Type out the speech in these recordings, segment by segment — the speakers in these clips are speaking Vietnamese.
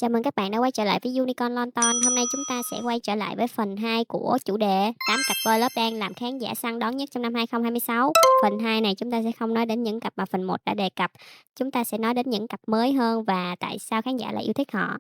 Chào mừng các bạn đã quay trở lại với Unicorn London. Hôm nay chúng ta sẽ quay trở lại với phần 2 của chủ đề 8 cặp boy love đang làm khán giả săn đón nhất trong năm 2026. Phần 2 này chúng ta sẽ không nói đến những cặp mà phần 1 đã đề cập. Chúng ta sẽ nói đến những cặp mới hơn và tại sao khán giả lại yêu thích họ.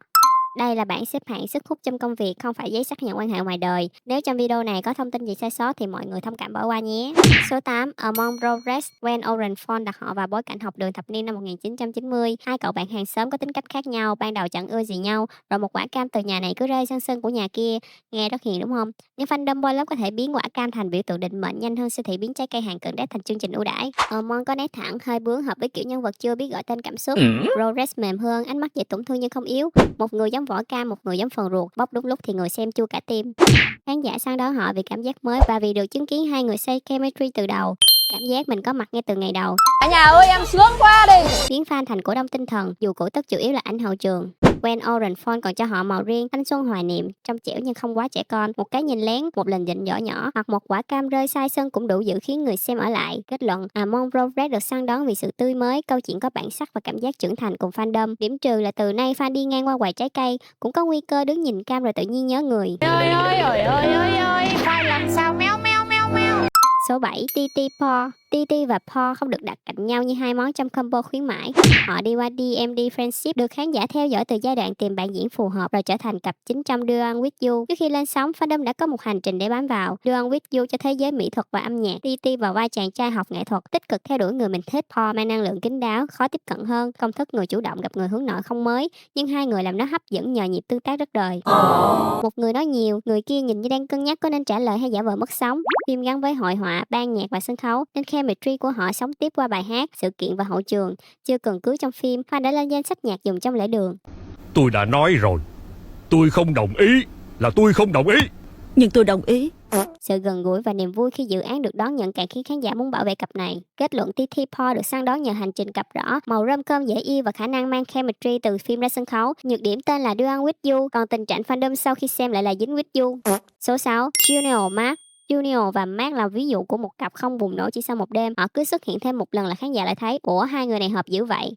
Đây là bảng xếp hạng sức hút trong công việc, không phải giấy xác nhận quan hệ ngoài đời. Nếu trong video này có thông tin gì sai sót thì mọi người thông cảm bỏ qua nhé. Số 8, Among Progress, Gwen Orenford đặt họ vào bối cảnh học đường thập niên năm 1990. Hai cậu bạn hàng xóm có tính cách khác nhau, ban đầu chẳng ưa gì nhau, rồi một quả cam từ nhà này cứ rơi sang sân của nhà kia. Nghe rất hiền đúng không? Nhưng fandom boy love có thể biến quả cam thành biểu tượng định mệnh nhanh hơn siêu thị biến trái cây hàng cận đét thành chương trình ưu đãi. Among có nét thẳng, hơi bướng, hợp với kiểu nhân vật chưa biết gọi tên cảm xúc. Progress mềm hơn, ánh mắt dễ tổn thương nhưng không yếu. Một người giống vỏ cam, một người giống phần ruột, bóc đúng lúc thì người xem chua cả tim. Khán giả săn đón họ vì cảm giác mới và vì được chứng kiến hai người xây chemistry từ đầu. Cảm giác mình có mặt ngay từ ngày đầu. Cả nhà ơi em sướng quá đi. Biến fan thành cổ đông tinh thần, dù cổ tức chủ yếu là ảnh hậu trường. Gwen Orenford còn cho họ màu riêng, thanh xuân hoài niệm, trong trẻo nhưng không quá trẻ con. Một cái nhìn lén, một lần dịnh nhỏ nhỏ, hoặc một quả cam rơi sai sân cũng đủ giữ khiến người xem ở lại. Kết luận, Among Progress được săn đón vì sự tươi mới, câu chuyện có bản sắc và cảm giác trưởng thành cùng fandom. Điểm trừ là từ nay fan đi ngang qua quầy trái cây cũng có nguy cơ đứng nhìn cam rồi tự nhiên nhớ người. Ơi ơi ơi ơi ơi ơi, phải làm sao méo méo méo méo. Số 7, TT Paw. TT và Paw không được đặt cạnh nhau như hai món trong combo khuyến mãi. Họ đi qua DMD Friendship, được khán giả theo dõi từ giai đoạn tìm bạn diễn phù hợp rồi trở thành cặp chính trong Do One With You. Trước khi lên sóng, fandom đã có một hành trình để bám vào. Do One With You cho thế giới mỹ thuật và âm nhạc. TT vào vai chàng trai học nghệ thuật, tích cực theo đuổi người mình thích. Paw mang năng lượng kín đáo, khó tiếp cận hơn, công thức người chủ động gặp người hướng nội không mới. Nhưng hai người làm nó hấp dẫn nhờ nhịp tương tác rất đời. Một người nói nhiều, người kia nhìn như đang cân nhắc có nên trả lời hay giả vờ mất sóng. Phim gắn với hội họa, ban nhạc và sân khấu nên chemistry của họ sống tiếp qua bài hát, sự kiện và hậu trường. Chưa cần cưới trong phim, fan đã lên danh sách nhạc dùng trong lễ đường. Tôi đã nói rồi, tôi không đồng ý, là tôi không đồng ý. Nhưng tôi đồng ý. Sự gần gũi và niềm vui khi dự án được đón nhận càng khiến khán giả muốn bảo vệ cặp này. Kết luận TT Paw được săn đón nhờ hành trình cặp rõ, màu rom-com dễ yêu và khả năng mang chemistry từ phim ra sân khấu. Nhược điểm tên là Do One With You, còn tình trạng fandom sau khi xem lại là dính with you. Số 6, Junior Mark. Junior và Mark là ví dụ của một cặp không bùng nổ chỉ sau một đêm. Họ cứ xuất hiện thêm một lần là khán giả lại thấy, ủa hai người này hợp dữ vậy.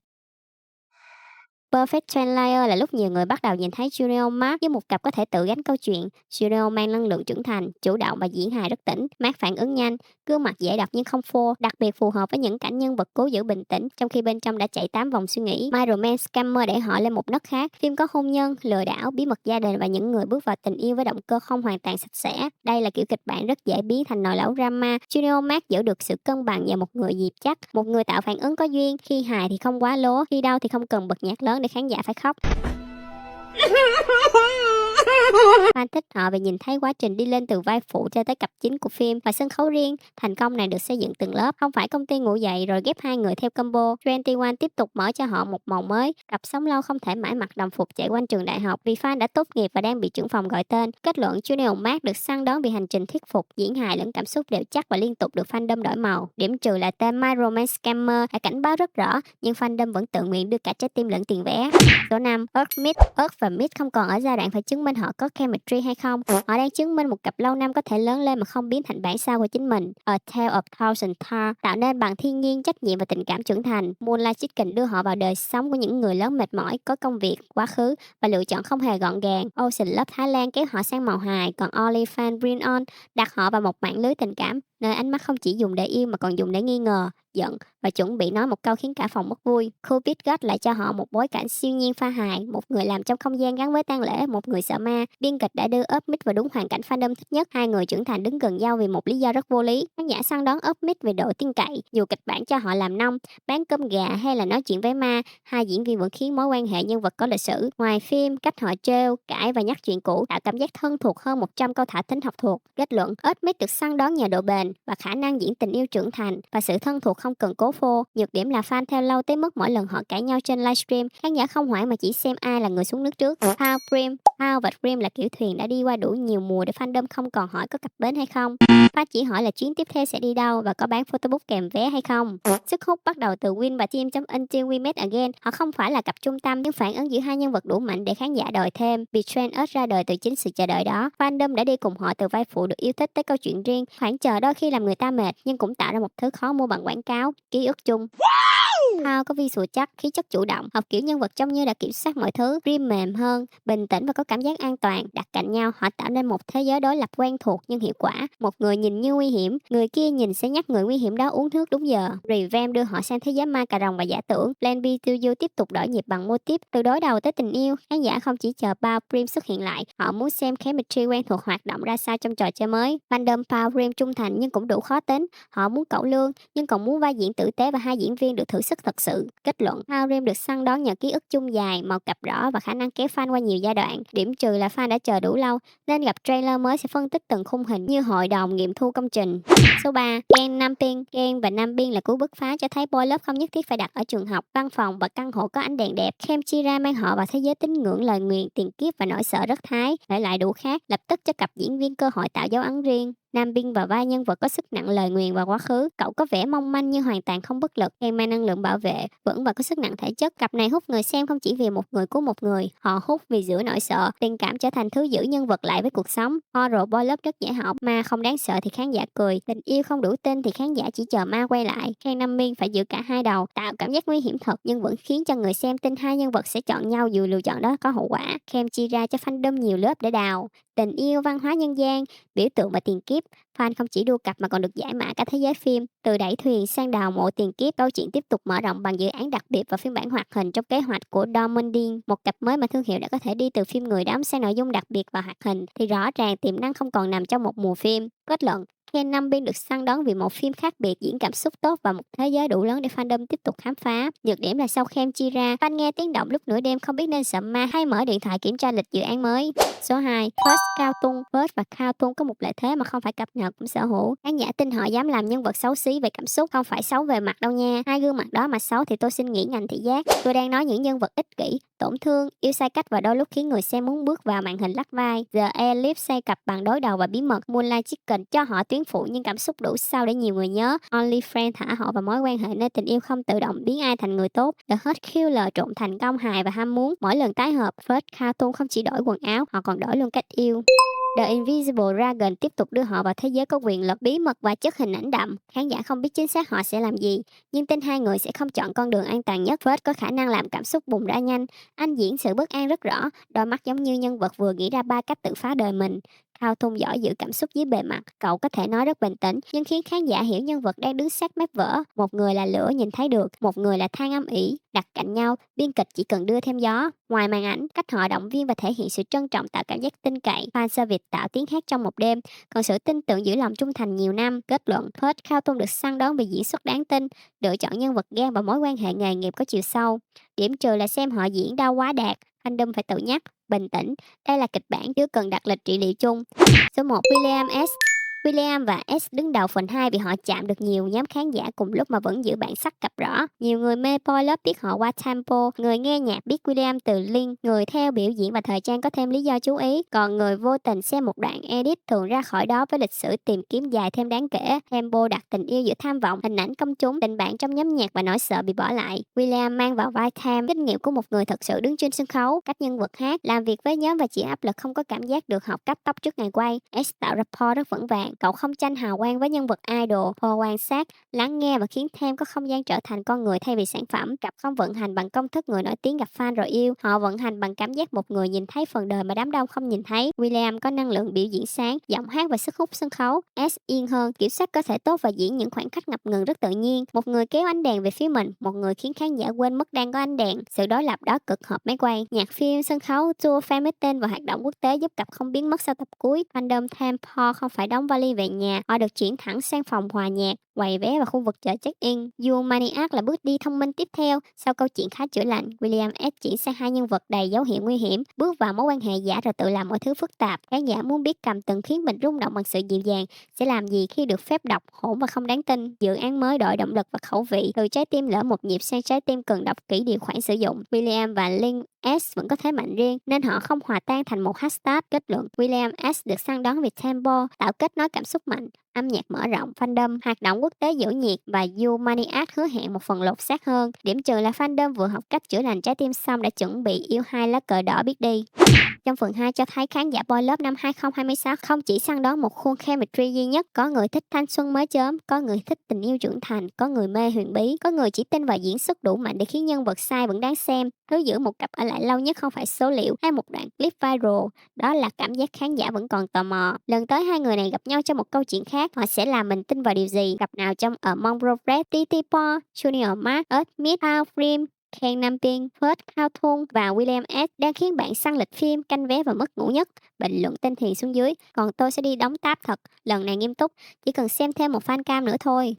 Perfect Trendlier là lúc nhiều người bắt đầu nhìn thấy Junior Mark với một cặp có thể tự gánh câu chuyện. Junior mang năng lượng trưởng thành, chủ động và diễn hài rất tỉnh. Mark phản ứng nhanh, gương mặt dễ đọc nhưng không phô, đặc biệt phù hợp với những cảnh nhân vật cố giữ bình tĩnh, trong khi bên trong đã chạy 8 vòng suy nghĩ. My Romance Scammer để họ lên một nấc khác. Phim có hôn nhân, lừa đảo, bí mật gia đình và những người bước vào tình yêu với động cơ không hoàn toàn sạch sẽ. Đây là kiểu kịch bản rất dễ biến thành nồi lẩu drama. Junior Mark giữ được sự cân bằng và một người dịp chắc, một người tạo phản ứng có duyên, khi hài thì không quá lố, khi đau thì không cần bật nhạc lớn để khán giả phải khóc. Fan thích họ vì nhìn thấy quá trình đi lên từ vai phụ cho tới cặp chính của phim và sân khấu riêng. Thành công này được xây dựng từng lớp, không phải công ty ngủ dậy rồi ghép hai người theo combo. 21 tiếp tục mở cho họ một màu mới. Cặp sống lâu không thể mãi mặc đồng phục chạy quanh trường đại học vì fan đã tốt nghiệp và đang bị trưởng phòng gọi tên. Kết luận, Junior Mark được săn đón vì hành trình thuyết phục, diễn hài lẫn cảm xúc đều chắc và liên tục được fandom đổi màu. Điểm trừ là tên My Romance Scammer đã cảnh báo rất rõ, nhưng fandom vẫn tự nguyện đưa cả trái tim lẫn tiền vé. Số 5, Earth Mid. Earth và Mid không còn ở giai đoạn phải chứng minh họ có chemistry hay không. Họ đang chứng minh một cặp lâu năm có thể lớn lên mà không biến thành bản sao của chính mình. A Tale of Thousand Stars tạo nên bằng thiên nhiên, trách nhiệm và tình cảm trưởng thành. Moonlight Chicken đưa họ vào đời sống của những người lớn mệt mỏi, có công việc, quá khứ và lựa chọn không hề gọn gàng. Ocean Love Thái Lan kéo họ sang màu hài, còn Olifant Bring On đặt họ vào một mạng lưới tình cảm, nơi ánh mắt không chỉ dùng để yêu mà còn dùng để nghi ngờ, giận và chuẩn bị nói một câu khiến cả phòng mất vui. Cupid God lại cho họ một bối cảnh siêu nhiên pha hài, một người làm trong không gian gắn với tang lễ, một người sợ ma. Biên kịch đã đưa Up Mid vào đúng hoàn cảnh fandom thích nhất. Hai người trưởng thành đứng gần nhau vì một lý do rất vô lý. Khán giả săn đón Up Mid về độ tin cậy, dù kịch bản cho họ làm nông, bán cơm gà hay là nói chuyện với ma, hai diễn viên vẫn khiến mối quan hệ nhân vật có lịch sử. Ngoài phim, cách họ trêu, cãi và nhắc chuyện cũ tạo cảm giác thân thuộc hơn 100 câu thả thính học thuộc. Kết luận, Up Mid được săn đón nhờ độ bền và khả năng diễn tình yêu trưởng thành và sự thân thuộc không cần cố phô. Nhược điểm là fan theo lâu tới mức mỗi lần họ cãi nhau trên livestream, khán giả không hoảng mà chỉ xem ai là người xuống nước trước. Pao và Dream là kiểu thuyền đã đi qua đủ nhiều mùa để fandom không còn hỏi có cập bến hay không. Fan chỉ hỏi là chuyến tiếp theo sẽ đi đâu và có bán photobook kèm vé hay không. Sức hút bắt đầu từ Win và Team Until We Meet Again. Họ không phải là cặp trung tâm nhưng phản ứng giữa hai nhân vật đủ mạnh để khán giả đòi thêm. Betrayed Us ra đời từ chính sự chờ đợi đó. Fandom đã đi cùng họ từ vai phụ được yêu thích tới câu chuyện riêng. Khoảng chờ đôi khi làm người ta mệt nhưng cũng tạo ra một thứ khó mua bằng quảng cáo, ký ức chung. Paul có visual chắc, khí chất chủ động, học kiểu nhân vật trông như đã kiểm soát mọi thứ, Rim mềm hơn, bình tĩnh và có cảm giác an toàn. Đặt cạnh nhau, họ tạo nên một thế giới đối lập quen thuộc nhưng hiệu quả. Một người nhìn như nguy hiểm, người kia nhìn sẽ nhắc người nguy hiểm đó uống nước đúng giờ. Revamp đưa họ sang thế giới ma cà rồng và giả tưởng. Plan B to You tiếp tục đổi nhịp bằng mô típ từ đối đầu tới tình yêu. Khán giả không chỉ chờ Paul Prim xuất hiện lại, họ muốn xem chemistry quen thuộc hoạt động ra sao trong trò chơi mới. Fandom Paul Prim trung thành nhưng cũng đủ khó tính. Họ muốn cẩu lương nhưng còn muốn vai diễn tử tế và hai diễn viên được thử sức thật sự. Kết luận, Paul Prim được săn đón nhờ ký ức chung dài, màu cặp rõ và khả năng kéo fan qua nhiều giai đoạn. Điểm trừ là fan đã chờ đủ lâu nên gặp trailer mới sẽ phân tích từng khung hình như hội đồng nghiệm thu công trình. Số 3. Ken Namping. Ken và Namping là cú bứt phá cho thấy boy love không nhất thiết phải đặt ở trường học, văn phòng và căn hộ có ánh đèn đẹp. Chemchira mang họ vào thế giới tín ngưỡng, lời nguyền, tiền kiếp và nỗi sợ rất thái, để lại đủ khác, lập tức cho cặp diễn viên cơ hội tạo dấu ấn riêng. Nam Binh và vai nhân vật có sức nặng lời nguyền và quá khứ. Cậu có vẻ mong manh nhưng hoàn toàn không bất lực. Ken mang năng lượng bảo vệ, vững và có sức nặng thể chất. Cặp này hút người xem không chỉ vì một người cứu một người. Họ hút vì giữa nỗi sợ, tình cảm trở thành thứ giữ nhân vật lại với cuộc sống. Horror boy love rất dễ học, ma không đáng sợ thì khán giả cười. Tình yêu không đủ tin thì khán giả chỉ chờ ma quay lại. Ken Nam Binh phải giữ cả hai đầu, tạo cảm giác nguy hiểm thật nhưng vẫn khiến cho người xem tin hai nhân vật sẽ chọn nhau dù lựa chọn đó có hậu quả. Kem chia ra cho fandom nhiều lớp để đào. Tình yêu, văn hóa nhân gian, biểu tượng và tiền kiếp. Fan không chỉ đua cặp mà còn được giải mã cả thế giới phim. Từ đẩy thuyền sang đào mộ tiền kiếp, câu chuyện tiếp tục mở rộng bằng dự án đặc biệt và phiên bản hoạt hình trong kế hoạch của Domondin. Một cặp mới mà thương hiệu đã có thể đi từ phim người đóng sang nội dung đặc biệt và hoạt hình thì rõ ràng tiềm năng không còn nằm trong một mùa phim. Kết luận, Ken Nam Bin được săn đón vì một phim khác biệt, diễn cảm xúc tốt và một thế giới đủ lớn để fandom tiếp tục khám phá. Nhược điểm là sau Kem chia ra, fan nghe tiếng động lúc nửa đêm không biết nên sợ ma hay mở điện thoại kiểm tra lịch dự án mới. Số 2. First Cao Tung. First và Cao Tung có một lợi thế mà không phải cặp nào cũng sở hữu. Khán giả tin họ dám làm nhân vật xấu xí về cảm xúc, không phải xấu về mặt đâu nha. Hai gương mặt đó mà xấu thì tôi xin nghỉ ngành thị giác. Tôi đang nói những nhân vật ích kỷ, tổn thương, yêu sai cách và đôi lúc khiến người xem muốn bước vào màn hình lắc vai. The Ellipse xây cặp bằng đối đầu và bí mật. Moonlight Chicken cho họ tuyến phụ nhưng cảm xúc đủ sâu để nhiều người nhớ. Only Friend thả họ vào mối quan hệ nơi tình yêu không tự động biến ai thành người tốt. The Hurt Killer trộn thành công hài và ham muốn. Mỗi lần tái hợp, First Cartoon không chỉ đổi quần áo, họ còn đổi luôn cách yêu. The Invisible Dragon tiếp tục đưa họ vào thế giới có quyền lực, bí mật và chất hình ảnh đậm. Khán giả không biết chính xác họ sẽ làm gì, nhưng tin hai người sẽ không chọn con đường an toàn nhất. First có khả năng làm cảm xúc bùng ra nhanh. Anh diễn sự bất an rất rõ, đôi mắt giống như nhân vật vừa nghĩ ra 3 cách tự phá đời mình. Cao Thung giỏi giữ cảm xúc dưới bề mặt, cậu có thể nói rất bình tĩnh, nhưng khiến khán giả hiểu nhân vật đang đứng sát mép vỡ. Một người là lửa nhìn thấy được, một người là than âm ỉ. Đặt cạnh nhau, biên kịch chỉ cần đưa thêm gió. Ngoài màn ảnh, cách họ động viên và thể hiện sự trân trọng tạo cảm giác tin cậy. Fan service tạo tiếng hát trong một đêm, còn sự tin tưởng giữ lòng trung thành nhiều năm. Kết luận, First Cao Thung được săn đón vì diễn xuất đáng tin, lựa chọn nhân vật gan và mối quan hệ nghề nghiệp có chiều sâu. Điểm trừ là xem họ diễn đau quá đạt, fandom phải tự nhắc. Bình tĩnh, đây là kịch bản chưa cần đặt lịch trị liệu chung. Số 1. William S. William và S đứng đầu phần 2 vì họ chạm được nhiều nhóm khán giả cùng lúc mà vẫn giữ bản sắc cặp rõ. Nhiều người mê boy love biết họ qua tempo, người nghe nhạc biết William từ link, người theo biểu diễn và thời trang có thêm lý do chú ý, còn người vô tình xem một đoạn edit thường ra khỏi đó với lịch sử tìm kiếm dài thêm đáng kể. Tempo đặt tình yêu giữa tham vọng, hình ảnh công chúng, tình bạn trong nhóm nhạc và nỗi sợ bị bỏ lại. William mang vào vai Tham, kinh nghiệm của một người thật sự đứng trên sân khấu, cách nhân vật hát, làm việc với nhóm và chịu áp lực không có cảm giác được học cắt tóc trước ngày quay. S tạo rapport rất vững vàng. Cậu không tranh hào quang với nhân vật idol, Paul quan sát, lắng nghe và khiến Tham có không gian trở thành con người thay vì sản phẩm. Cặp không vận hành bằng công thức người nổi tiếng gặp fan rồi yêu, họ vận hành bằng cảm giác một người nhìn thấy phần đời mà đám đông không nhìn thấy. William có năng lượng biểu diễn sáng, giọng hát và sức hút sân khấu. S yên hơn, kiểm soát cơ thể tốt và diễn những khoảnh khắc ngập ngừng rất tự nhiên. Một người kéo ánh đèn về phía mình, một người khiến khán giả quên mất đang có ánh đèn. Sự đối lập đó cực hợp máy quay. Nhạc phim, sân khấu, tour fan meeting và hoạt động quốc tế giúp cặp không biến mất sau tập cuối. Fandom Tham Paul không phải đóng vali về nhà, họ được chuyển thẳng sang phòng hòa nhạc, quầy vé và khu vực chợ check-in. You Maniac là bước đi thông minh tiếp theo. Sau câu chuyện khá chữa lành, William S chuyển sang hai nhân vật đầy dấu hiệu nguy hiểm, bước vào mối quan hệ giả rồi tự làm mọi thứ phức tạp. Khán giả muốn biết Cầm từng khiến mình rung động bằng sự dịu dàng sẽ làm gì khi được phép đọc hỗn và không đáng tin. Dự án mới đổi động lực và khẩu vị, từ trái tim lỡ một nhịp sang trái tim cần đọc kỹ điều khoản sử dụng. William và Link S vẫn có thế mạnh riêng nên họ không hòa tan thành một hashtag. Kết luận, William S được săn đón vì tempo, tạo kết nối cảm xúc mạnh, âm nhạc mở rộng, fandom, hoạt động quốc tế dỗ nhiệt và You Maniac hứa hẹn một phần lột xác hơn. Điểm trừ là fandom vừa học cách chữa lành trái tim xong đã chuẩn bị yêu hai lá cờ đỏ biết đi. Trong phần 2 cho thấy khán giả Boy Love năm 2026 không chỉ săn đón một khuôn chemistry duy nhất, có người thích thanh xuân mới chớm, có người thích tình yêu trưởng thành, có người mê huyền bí, có người chỉ tin vào diễn xuất đủ mạnh để khiến nhân vật sai vẫn đáng xem. Thứ giữ một cặp ở lại lâu nhất không phải số liệu hay một đoạn clip viral, đó là cảm giác khán giả vẫn còn tò mò. Lần tới hai người này gặp nhau trong một câu chuyện khác, họ sẽ làm mình tin vào điều gì? Gặp nào trong Among Progress, TT Paul, Junior Mark, Smith, Hao Phim, Ken Nam Pin, Phết Khao Thun và William S đang khiến bạn săn lịch phim, canh vé và mất ngủ nhất. Bình luận tên Thiền xuống dưới. Còn tôi sẽ đi đóng táp thật, lần này nghiêm túc, chỉ cần xem thêm một fan cam nữa thôi.